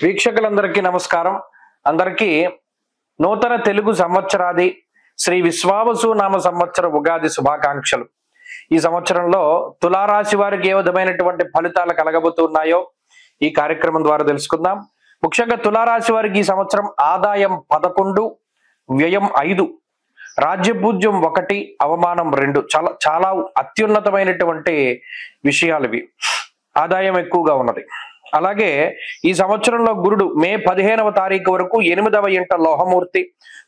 వీక్షకులందరికీ నమస్కారం. అందరికీ నూతన తెలుగు సంవత్సరాది శ్రీ విశ్వావసు నామ సంవత్సర ఉగాది శుభాకాంక్షలు. ఈ సంవత్సరంలో తులారాశి వారికి ఏ విధమైనటువంటి ఫలితాలు కలగబోతున్నాయో ఈ కార్యక్రమం ద్వారా తెలుసుకుందాం. ముఖ్యంగా తులారాశి వారికి ఈ సంవత్సరం ఆదాయం 11, వ్యయం 5, రాజ్యపూజ్యం 1, అవమానం 2. చాలా అత్యున్నతమైనటువంటి విషయాలు ఇవి. ఆదాయం ఎక్కువగా ఉన్నది. అలాగే ఈ సంవత్సరంలో గురుడు మే 15వ తారీఖు వరకు 8వ ఇంట లోహమూర్తి,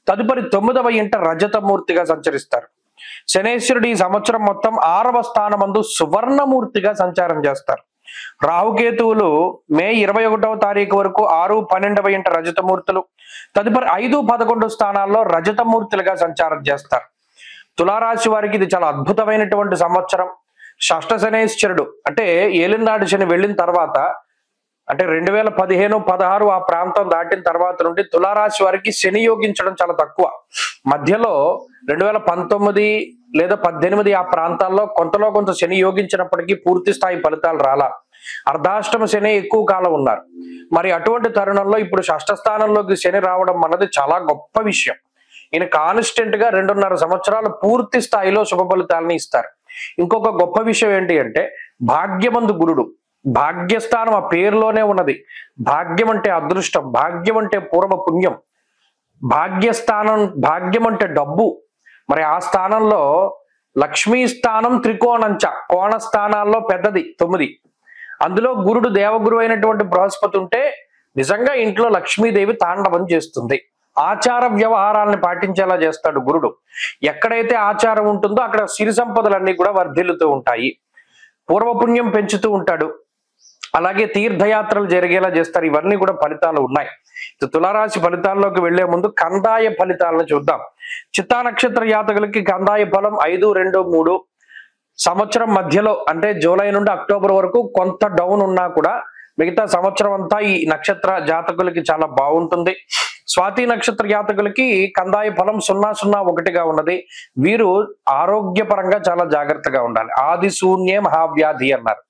తదుపరి 9వ ఇంట రజతమూర్తిగా సంచరిస్తారు. శనేశ్వరుడు ఈ సంవత్సరం మొత్తం 6వ స్థానమందు సువర్ణమూర్తిగా సంచారం చేస్తారు. రాహుకేతువులు మే 21వ తారీఖు వరకు 6, 12వ ఇంట రజతమూర్తులు, తదుపరి 5, 11 స్థానాల్లో రజతమూర్తులుగా సంచారం చేస్తారు. తులారాశి వారికి ఇది చాలా అద్భుతమైనటువంటి సంవత్సరం. షష్ఠ శనేశ్వరుడు అంటే ఏలినాడు శని వెళ్ళిన తర్వాత, అంటే 2015, 16 ఆ ప్రాంతం దాటిన తర్వాత నుండి తులారాశి వారికి శని యోగించడం చాలా తక్కువ. మధ్యలో 2019 లేదా 18 ఆ ప్రాంతాల్లో కొంతలో కొంత శని యోగించినప్పటికీ పూర్తి స్థాయి ఫలితాలు రాలా. అర్ధాష్టమ శని ఎక్కువ కాలం ఉన్నారు. మరి అటువంటి తరుణంలో ఇప్పుడు షష్ఠ స్థానంలోకి శని రావడం అన్నది చాలా గొప్ప విషయం. ఈయన కాన్స్టెంట్ గా 2.5 సంవత్సరాలు పూర్తి స్థాయిలో శుభ ఫలితాలని ఇస్తారు. ఇంకొక గొప్ప విషయం ఏంటి అంటే భాగ్యమందు గురుడు, భాగ్యస్థానం ఆ పేరులోనే ఉన్నది. భాగ్యం అంటే అదృష్టం, భాగ్యం అంటే పూర్వ పుణ్యం, భాగ్యస్థానం, భాగ్యం అంటే డబ్బు. మరి ఆ స్థానంలో లక్ష్మీ స్థానం త్రికోణంచ, కోణ స్థానాల్లో పెద్దది 9. అందులో గురుడు దేవగురు అయినటువంటి బృహస్పతి ఉంటే నిజంగా ఇంట్లో లక్ష్మీదేవి తాండవం చేస్తుంది. ఆచార వ్యవహారాలను పాటించేలా చేస్తాడు గురుడు. ఎక్కడైతే ఆచారం ఉంటుందో అక్కడ సిరి సంపదలన్నీ కూడా వర్ధిల్లుతూ ఉంటాయి. పూర్వపుణ్యం పెంచుతూ ఉంటాడు. అలాగే తీర్థయాత్రలు జరిగేలా చేస్తారు. ఇవన్నీ కూడా ఫలితాలు ఉన్నాయి. తులారాశి ఫలితాల్లోకి వెళ్లే ముందు కందాయ ఫలితాలను చూద్దాం. చిత్తా నక్షత్ర జాతకులకి కందాయ ఫలం 5, 2, 3. సంవత్సరం మధ్యలో అంటే జూలై నుండి అక్టోబర్ వరకు కొంత డౌన్ ఉన్నా కూడా మిగతా సంవత్సరం అంతా ఈ నక్షత్ర జాతకులకి చాలా బాగుంటుంది. స్వాతి నక్షత్ర జాతకులకి కందాయ ఫలం 0, 0, 1గా ఉన్నది. వీరు ఆరోగ్యపరంగా చాలా జాగ్రత్తగా ఉండాలి. ఆది శూన్యే మహావ్యాధి అన్నారు.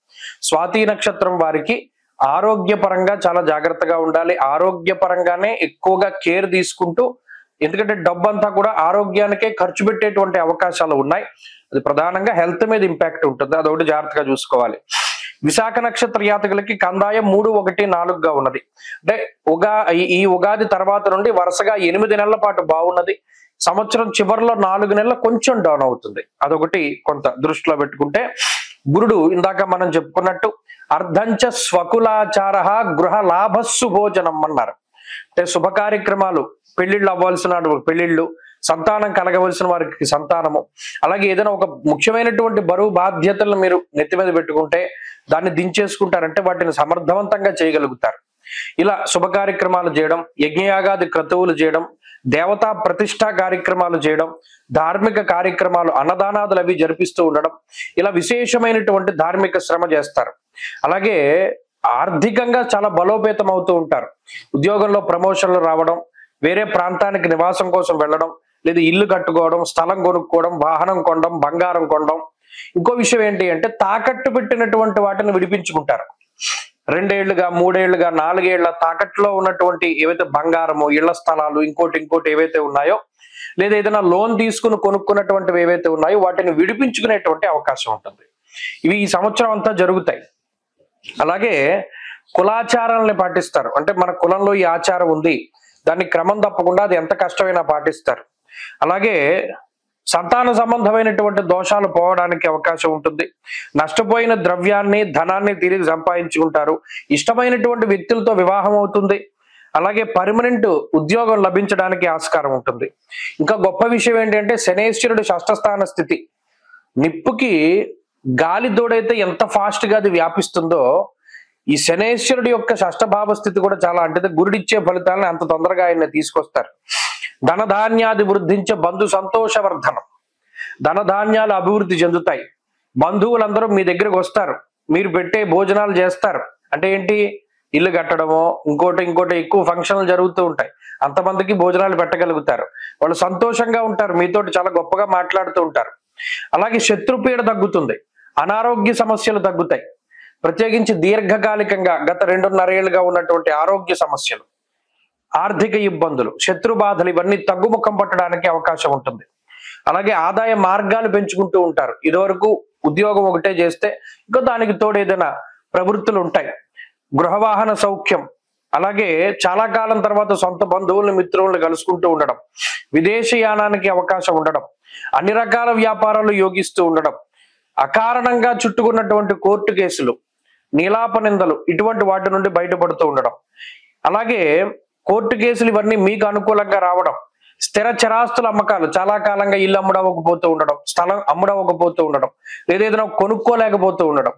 స్వాతి నక్షత్రం వారికి ఆరోగ్యపరంగా చాలా జాగ్రత్తగా ఉండాలి. ఆరోగ్యపరంగానే ఎక్కువగా కేర్ తీసుకుంటూ, ఎందుకంటే డబ్బంతా కూడా ఆరోగ్యానికే ఖర్చు పెట్టేటువంటి అవకాశాలు ఉన్నాయి. అది ప్రధానంగా హెల్త్ మీద ఇంపాక్ట్ ఉంటుంది. అదొకటి జాగ్రత్తగా చూసుకోవాలి. విశాఖ నక్షత్ర జాతకులకి కందాయం 3, 1, 4గా ఉన్నది. అంటే ఈ ఉగాది తర్వాత నుండి వరుసగా 8 నెలల పాటు బాగున్నది. సంవత్సరం చివరిలో 4 నెలలు కొంచెం డౌన్ అవుతుంది. అదొకటి కొంత దృష్టిలో పెట్టుకుంటే, గురుడు ఇందాక మనం చెప్పుకున్నట్టు అర్ధంచ స్వకులాచార గృహ లాభస్సు భోజనం అన్నారు. అంటే శుభ కార్యక్రమాలు, పెళ్లిళ్ళు అవ్వాల్సిన పెళ్లిళ్ళు, సంతానం కలగవలసిన వారికి సంతానము, అలాగే ఏదైనా ఒక ముఖ్యమైనటువంటి బరువు బాధ్యతలను మీరు నెత్తి మీద పెట్టుకుంటే దాన్ని దించేసుకుంటారంటే వాటిని సమర్థవంతంగా చేయగలుగుతారు. ఇలా శుభ కార్యక్రమాలు చేయడం, యజ్ఞయాగాది క్రతువులు చేయడం, దేవతా ప్రతిష్టా కార్యక్రమాలు చేయడం, ధార్మిక కార్యక్రమాలు, అన్నదానాదులు అవి జరిపిస్తూ ఉండడం, ఇలా విశేషమైనటువంటి ధార్మిక శ్రమ చేస్తారు. అలాగే ఆర్థికంగా చాలా బలోపేతం అవుతూ ఉంటారు. ఉద్యోగంలో ప్రమోషన్లు రావడం, వేరే ప్రాంతానికి నివాసం కోసం వెళ్ళడం, లేదా ఇల్లు కట్టుకోవడం, స్థలం కొనుక్కోవడం, వాహనం కొనడం, బంగారం కొనడం. ఇంకో విషయం ఏంటి అంటే తాకట్టు పెట్టినటువంటి వాటిని విడిపించుకుంటారు. 2 ఏళ్లుగా, 3 ఏళ్లుగా, 4 ఏళ్ల తాకట్టులో ఉన్నటువంటి ఏవైతే బంగారము, ఇళ్ల స్థలాలు, ఇంకోటి ఏవైతే ఉన్నాయో, లేదా ఏదైనా లోన్ తీసుకుని కొనుక్కున్నటువంటివి ఏవైతే ఉన్నాయో వాటిని విడిపించుకునేటువంటి అవకాశం ఉంటుంది. ఇవి ఈ సంవత్సరం అంతా జరుగుతాయి. అలాగే కులాచారాలని పాటిస్తారు. అంటే మన కులంలో ఈ ఆచారం ఉంది, దాన్ని క్రమం తప్పకుండా అది ఎంత కష్టమైనా పాటిస్తారు. అలాగే సంతాన సంబంధమైనటువంటి దోషాలు పోవడానికి అవకాశం ఉంటుంది. నష్టపోయిన ద్రవ్యాన్ని, ధనాన్ని తిరిగి సంపాదించుకుంటారు. ఇష్టమైనటువంటి వ్యక్తులతో వివాహం అవుతుంది. అలాగే పర్మనెంట్ ఉద్యోగం లభించడానికి ఆస్కారం ఉంటుంది. ఇంకా గొప్ప విషయం ఏంటంటే శనేశ్వరుడు షష్ఠస్థాన స్థితి. నిప్పుకి గాలి దూడైతే ఎంత ఫాస్ట్ గా అది వ్యాపిస్తుందో, ఈ శనేశ్వరుడి యొక్క షష్ఠభావ స్థితి కూడా చాలా, అంటే గురుడిచ్చే ఫలితాలను అంత తొందరగా ఆయన తీసుకొస్తారు. ధనధాన్యాది వృద్ధించే బంధు సంతోషవర్ధనం. ధనధాన్యాలు అభివృద్ధి చెందుతాయి. బంధువులందరూ మీ దగ్గరకు వస్తారు, మీరు పెట్టే భోజనాలు చేస్తారు. అంటే ఏంటి, ఇల్లు కట్టడమో ఇంకోటి ఎక్కువ ఫంక్షన్లు జరుగుతూ ఉంటాయి. అంతమందికి భోజనాలు పెట్టగలుగుతారు. వాళ్ళు సంతోషంగా ఉంటారు, మీతోటి చాలా గొప్పగా మాట్లాడుతూ ఉంటారు. అలాగే శత్రుపీడ తగ్గుతుంది, అనారోగ్య సమస్యలు తగ్గుతాయి. ప్రత్యేకించి దీర్ఘకాలికంగా గత 2.5 ఏళ్లుగా ఉన్నటువంటి ఆరోగ్య సమస్యలు, ఆర్థిక ఇబ్బందులు, శత్రు బాధలు ఇవన్నీ తగ్గుముఖం పట్టడానికి అవకాశం ఉంటుంది. అలాగే ఆదాయ మార్గాలు పెంచుకుంటూ ఉంటారు. ఇదివరకు ఉద్యోగం ఒకటే చేస్తే ఇంకా దానికి తోడు ఏదైనా ప్రవృత్తులు ఉంటాయి. గృహవాహన సౌఖ్యం, అలాగే చాలా కాలం తర్వాత సొంత బంధువులను మిత్రులను కలుసుకుంటూ ఉండడం, విదేశీయానానికి అవకాశం ఉండడం, అన్ని రకాల వ్యాపారాలు యోగిస్తూ ఉండడం, అకారణంగా చుట్టుకున్నటువంటి కోర్టు కేసులు, నీలాప నిందలు ఇటువంటి వాటి నుండి బయటపడుతూ ఉండడం, అలాగే కోర్టు కేసులు ఇవన్నీ మీకు అనుకూలంగా రావడం, స్థిర చరాస్తుల అమ్మకాలు, చాలా కాలంగా ఇల్లు అమ్ముడవకపోతూ ఉండడం, స్థలం అమ్ముడవకపోతూ ఉండడం, లేదా ఏదైనా కొనుక్కోలేకపోతూ ఉండడం,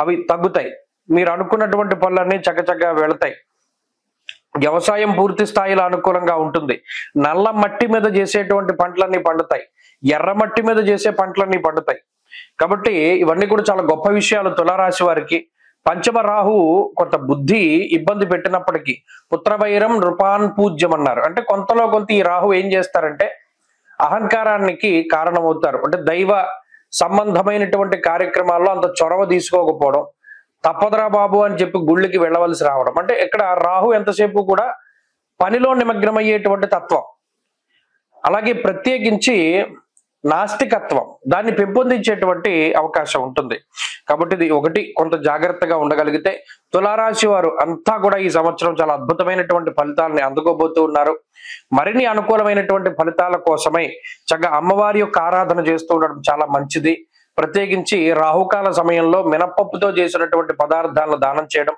అవి తగ్గుతాయి. మీరు అనుకున్నటువంటి పనులన్నీ చక్కచక్కగా వెళతాయి. వ్యవసాయం పూర్తి స్థాయిలో అనుకూలంగా ఉంటుంది. నల్ల మట్టి మీద చేసేటువంటి పంటలన్నీ పండుతాయి, ఎర్ర మట్టి మీద చేసే పంటలన్నీ పండుతాయి. కాబట్టి ఇవన్నీ కూడా చాలా గొప్ప విషయాలు తులారాశి వారికి. పంచమ రాహు కొంత బుద్ధి ఇబ్బంది పెట్టినప్పటికీ పుత్రవైరం నృపాన్ పూజ్యం అన్నారు. అంటే కొంతలో కొంత ఈ రాహు ఏం చేస్తారంటే అహంకారానికి కారణమవుతారు. అంటే దైవ సంబంధమైనటువంటి కార్యక్రమాల్లో అంత చొరవ తీసుకోకపోవడం, తప్పదరా బాబు అని చెప్పి గుళ్ళకి వెళ్ళవలసి రావడం. అంటే ఇక్కడ రాహు ఎంతసేపు కూడా పనిలో నిమగ్నమయ్యేటువంటి తత్వం. అలాగే ప్రత్యేకించి నాస్తికత్వం, దాన్ని పెంపొందించేటువంటి అవకాశం ఉంటుంది. కాబట్టి ఇది ఒకటి కొంత జాగ్రత్తగా ఉండగలిగితే తులారాశి వారు అంతా కూడా ఈ సంవత్సరం చాలా అద్భుతమైనటువంటి ఫలితాలని అందుకోబోతూ ఉన్నారు. మరిన్ని అనుకూలమైనటువంటి ఫలితాల కోసమై చక్కగా అమ్మవారి యొక్క ఆరాధన చేస్తూ ఉండడం చాలా మంచిది. ప్రత్యేకించి రాహుకాల సమయంలో మినపప్పుతో చేసినటువంటి పదార్థాలను దానం చేయడం,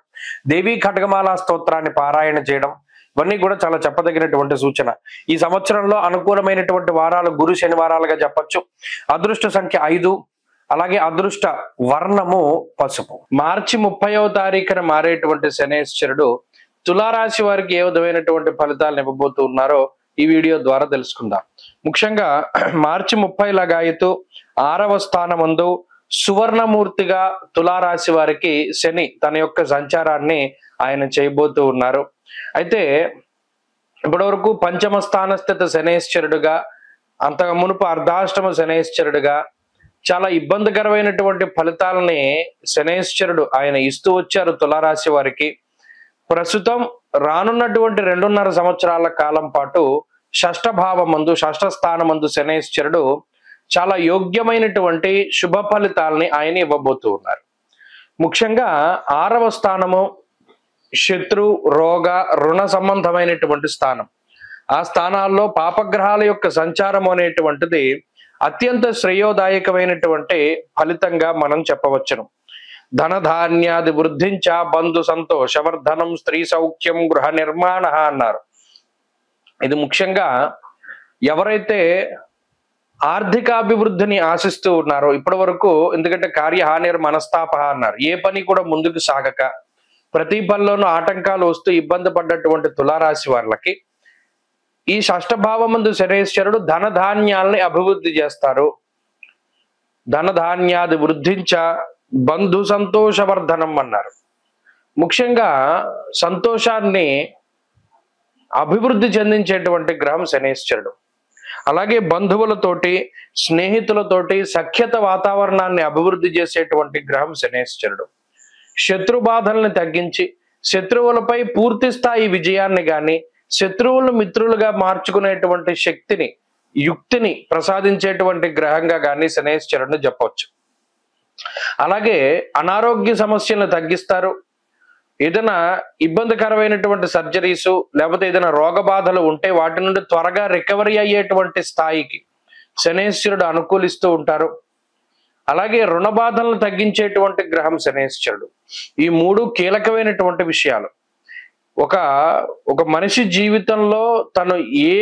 దేవీ ఖడ్గమాల స్తోత్రాన్ని పారాయణ చేయడం ఇవన్నీ కూడా చాలా చెప్పదగినటువంటి సూచన. ఈ సంవత్సరంలో అనుకూలమైనటువంటి వారాలు గురు శనివారాలుగా చెప్పొచ్చు. అదృష్ట సంఖ్య 5, అలాగే అదృష్ట వర్ణము పసుపు. మార్చి 30వ తారీఖున మారేటువంటి శనేశ్వరుడు తులారాశి వారికి ఏ విధమైనటువంటి ఫలితాలను ఇవ్వబోతూ ఉన్నారో ఈ వీడియో ద్వారా తెలుసుకుందాం. ముఖ్యంగా మార్చి 30 లగాయతు 6వ స్థానమందు సువర్ణమూర్తిగా తులారాశి వారికి శని తన యొక్క సంచారాన్ని ఆయన చేయబోతూ ఉన్నారు. అయితే ఇప్పటివరకు పంచమ స్థానస్థిత శనేశ్వరుడుగా, అంతకు మునుపు అర్ధాష్టమ శనేశ్వరుడుగా చాలా ఇబ్బందికరమైనటువంటి ఫలితాలని శనేశ్వరుడు ఆయన ఇస్తూ వచ్చారు తులారాశి వారికి. ప్రస్తుతం రానున్నటువంటి 2.5 సంవత్సరాల కాలం పాటు షష్ఠ భావమందు, షష్ఠ స్థానమందు శనేశ్వరుడు చాలా యోగ్యమైనటువంటి శుభ ఫలితాలని ఆయన ఇవ్వబోతూ ఉన్నారు. ముఖ్యంగా 6వ స్థానము శత్రు, రోగ, రుణ సంబంధమైనటువంటి స్థానం. ఆ స్థానాల్లో పాపగ్రహాల యొక్క సంచారం అనేటువంటిది అత్యంత శ్రేయోదాయకమైనటువంటి ఫలితంగా మనం చెప్పవచ్చును. ధనధాన్యాది వృద్ధించ, బంధు సంతోషవర్ధనం, స్త్రీ సౌఖ్యం, గృహ నిర్మాణ అన్నారు. ఇది ముఖ్యంగా ఎవరైతే ఆర్థికాభివృద్ధిని ఆశిస్తూ ఉన్నారో ఇప్పటి వరకు, ఎందుకంటే కార్యహానిర్ మనస్తాప అన్నారు, ఏ పని కూడా ముందుకు సాగక ప్రతి పనిలోనూ ఆటంకాలు వస్తూ ఇబ్బంది పడ్డటువంటి తులారాశి వాళ్ళకి ఈ షష్ఠభావమందు శనేశ్వరుడు ధనధాన్యాల్ని అభివృద్ధి చేస్తారు. ధనధాన్యాది వృద్ధించ, బంధు సంతోషవర్ధనం అన్నారు. ముఖ్యంగా సంతోషాన్ని అభివృద్ధి చెందించేటువంటి గ్రహం శనేశ్వరుడు. అలాగే బంధువులతోటి, స్నేహితులతోటి సఖ్యత వాతావరణాన్ని అభివృద్ధి చేసేటువంటి గ్రహం శనేశ్వరుడు. శత్రు బాధల్ని తగ్గించి శత్రువులపై పూర్తి స్థాయి విజయాన్ని గాని, శత్రువులను మిత్రులుగా మార్చుకునేటువంటి శక్తిని, యుక్తిని ప్రసాదించేటువంటి గ్రహంగా కానీ శనేశ్వరుడిని చెప్పవచ్చు. అలాగే అనారోగ్య సమస్యలను తగ్గిస్తారు. ఏదైనా ఇబ్బందికరమైనటువంటి సర్జరీసు లేకపోతే ఏదైనా రోగ బాధలు ఉంటే వాటి నుండి త్వరగా రికవరీ అయ్యేటువంటి స్థాయికి శనేశ్వరుడు అనుకూలిస్తూ ఉంటారు. అలాగే రుణ బాధలను తగ్గించేటువంటి గ్రహం శనేశ్వరుడు. ఈ 3 కీలకమైనటువంటి విషయాలు. ఒక మనిషి జీవితంలో తను ఏ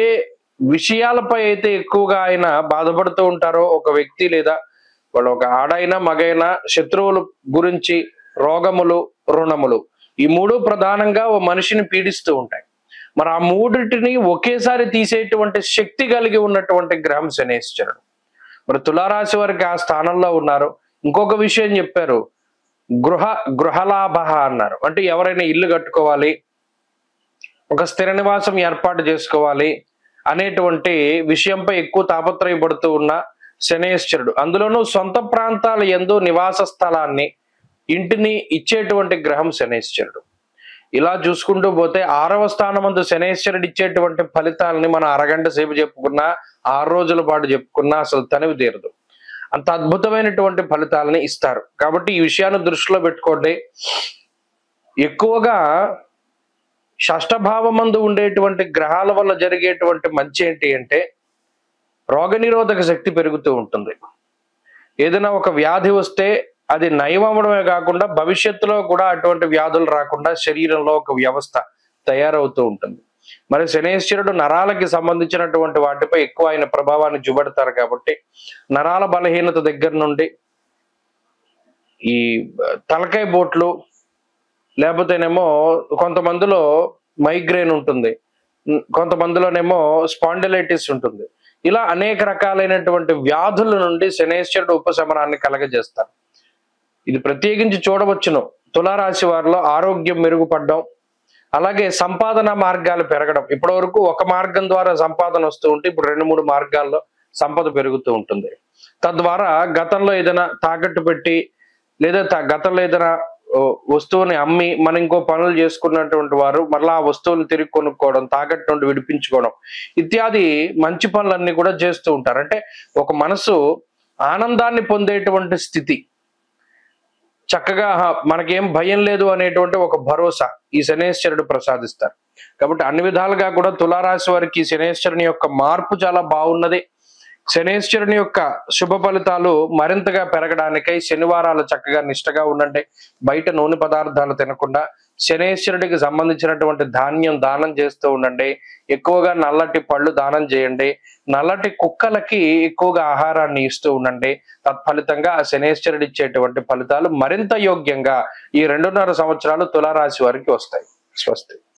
విషయాలపై అయితే ఎక్కువగా ఆయన బాధపడుతూ ఉంటారో ఒక వ్యక్తి, లేదా వాళ్ళు ఒక ఆడైనా మగైనా, శత్రువుల గురించి, రోగములు, రుణములు, ఈ 3 ప్రధానంగా ఓ మనిషిని పీడిస్తూ ఉంటాయి. మరి ఆ 3టిని ఒకేసారి తీసేటువంటి శక్తి కలిగి ఉన్నటువంటి గ్రహం శనేశ్వరుడు. మరి తులారాశి వారికి ఆ స్థానంలో ఉన్నారు. ఇంకొక విషయం చెప్పారు, గృహలాభ అన్నారు. అంటే ఎవరైనా ఇల్లు కట్టుకోవాలి, ఒక స్థిర నివాసం ఏర్పాటు చేసుకోవాలి అనేటువంటి విషయంపై ఎక్కువ తాపత్రయపడుతూ ఉన్న శనేశ్వరుడు, అందులోనూ సొంత ప్రాంతాల యందు నివాస స్థలాన్ని ఇంటిని ఇచ్చేటువంటి గ్రహం శనేశ్వరుడు. ఇలా చూసుకుంటూ పోతే 6వ స్థానమందు శనేశ్వరుడు ఇచ్చేటువంటి ఫలితాలని మనం అరగంట సేపు చెప్పుకున్నా, 6 రోజుల పాటు చెప్పుకున్నా అసలు తనివి తీరదు. అంత అద్భుతమైనటువంటి ఫలితాలని ఇస్తారు. కాబట్టి ఈ విషయాన్ని దృష్టిలో పెట్టుకోండి. ఎక్కువగా షష్ఠభావమందు ఉండేటువంటి గ్రహాల వల్ల జరిగేటువంటి మంచి ఏంటి అంటే రోగనిరోధక శక్తి పెరుగుతూ ఉంటుంది. ఏదైనా ఒక వ్యాధి వస్తే అది నయం అవ్వడమే కాకుండా భవిష్యత్తులో కూడా అటువంటి వ్యాధులు రాకుండా శరీరంలో ఒక వ్యవస్థ తయారవుతూ ఉంటుంది. మరి శనేశ్వరుడు నరాలకి సంబంధించినటువంటి వాటిపై ఎక్కువ ఆయన ప్రభావాన్ని చూపెడతారు. కాబట్టి నరాల బలహీనత దగ్గర నుండి ఈ తలకాయ బోట్లు, లేకపోతేనేమో కొంతమందిలో మైగ్రేన్ ఉంటుంది, కొంతమందిలోనేమో స్పాండిలైటిస్ ఉంటుంది. ఇలా అనేక రకాలైనటువంటి వ్యాధుల నుండి శనేశ్వరుడు ఉపశమనాన్ని కలగజేస్తారు. ఇది ప్రత్యేకించి చూడవచ్చును. తులారాశి వారిలో ఆరోగ్యం మెరుగుపడడం, అలాగే సంపాదన మార్గాలు పెరగడం. ఇప్పటి వరకు ఒక మార్గం ద్వారా సంపాదన వస్తూ ఉంటే ఇప్పుడు 2-3 మార్గాల్లో సంపద పెరుగుతూ ఉంటుంది. తద్వారా గతంలో ఏదైనా తాకట్టు పెట్టి లేదా గతంలో ఏదైనా వస్తువుని అమ్మి మనం ఇంకో పనులు చేసుకున్నటువంటి వారు మరలా ఆ వస్తువులు తిరిగి కొనుక్కోవడం, తాకట్టు నుండి విడిపించుకోవడం ఇత్యాది మంచి పనులన్నీ కూడా చేస్తూ ఉంటారు. అంటే ఒక మనసు ఆనందాన్ని పొందేటువంటి స్థితి, చక్కగా మనకేం భయం లేదు అనేటువంటి ఒక భరోసా ఈ శనేశ్వరుడు ప్రసాదిస్తారు. కాబట్టి అన్ని విధాలుగా కూడా తులారాశి వారికి శనేశ్వరుని యొక్క మార్పు చాలా బాగున్నది. శనేశ్వరుని యొక్క శుభ ఫలితాలు మరింతగా పెరగడానికై శనివారాలు చక్కగా నిష్టగా ఉండండి. బయట నూనె పదార్థాలు తినకుండా శనేశ్వరుడికి సంబంధించినటువంటి ధాన్యం దానం చేస్తూ ఉండండి. ఎక్కువగా నల్లటి పళ్ళు దానం చేయండి. నల్లటి కుక్కలకి ఎక్కువగా ఆహారాన్ని ఇస్తూ ఉండండి. తత్ఫలితంగా ఆ శనేశ్వరుడు ఇచ్చేటువంటి ఫలితాలు మరింత యోగ్యంగా ఈ 2.5 సంవత్సరాలు తులారాశి వారికి వస్తాయి. స్వస్తి.